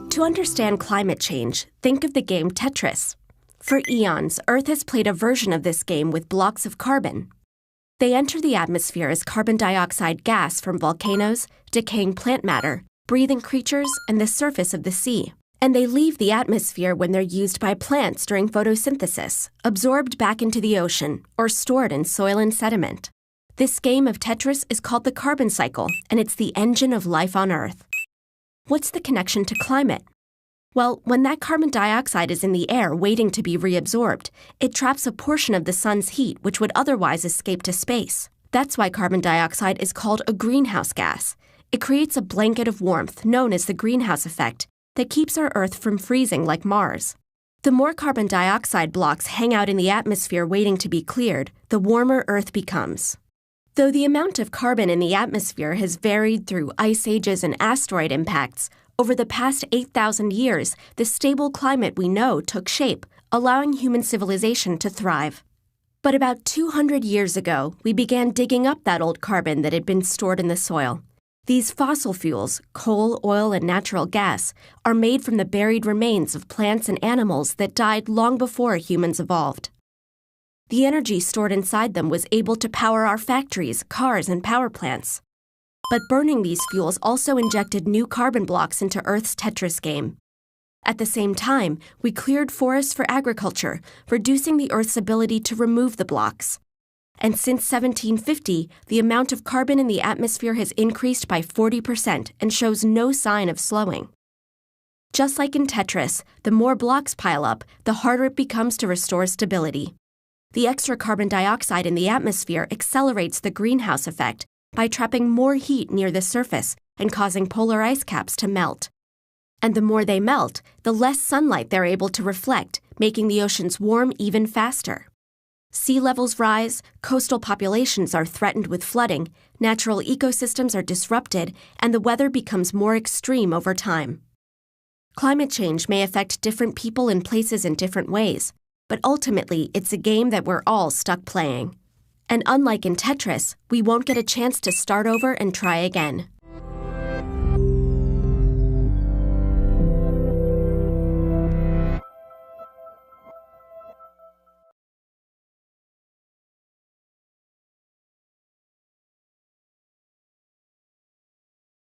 To understand climate change, think of the game Tetris. For eons, Earth has played a version of this game with blocks of carbon. They enter the atmosphere as carbon dioxide gas from volcanoes, decaying plant matter, breathing creatures, and the surface of the sea. And they leave the atmosphere when they're used by plants during photosynthesis, absorbed back into the ocean, or stored in soil and sediment. This game of Tetris is called the carbon cycle, and it's the engine of life on Earth. What's the connection to climate? Well, when that carbon dioxide is in the air waiting to be reabsorbed, it traps a portion of the sun's heat which would otherwise escape to space. That's why carbon dioxide is called a greenhouse gas. It creates a blanket of warmth known as the greenhouse effect that keeps our Earth from freezing like Mars. The more carbon dioxide blocks hang out in the atmosphere waiting to be cleared, the warmer Earth becomes. Though the amount of carbon in the atmosphere has varied through ice ages and asteroid impacts, over the past 8,000 years, the stable climate we know took shape, allowing human civilization to thrive. But about 200 years ago, we began digging up that old carbon that had been stored in the soil. These fossil fuels, coal, oil, and natural gas, are made from the buried remains of plants and animals that died long before humans evolved. The energy stored inside them was able to power our factories, cars, and power plants. But burning these fuels also injected new carbon blocks into Earth's Tetris game. At the same time, we cleared forests for agriculture, reducing the Earth's ability to remove the blocks. And since 1750, the amount of carbon in the atmosphere has increased by 40% and shows no sign of slowing. Just like in Tetris, the more blocks pile up, the harder it becomes to restore stability. The extra carbon dioxide in the atmosphere accelerates the greenhouse effect by trapping more heat near the surface and causing polar ice caps to melt. And the more they melt, the less sunlight they're able to reflect, making the oceans warm even faster. Sea levels rise, coastal populations are threatened with flooding, natural ecosystems are disrupted, and the weather becomes more extreme over time. Climate change may affect different people and places in different ways, but ultimately it's a game that we're all stuck playing. And unlike in Tetris, we won't get a chance to start over and try again.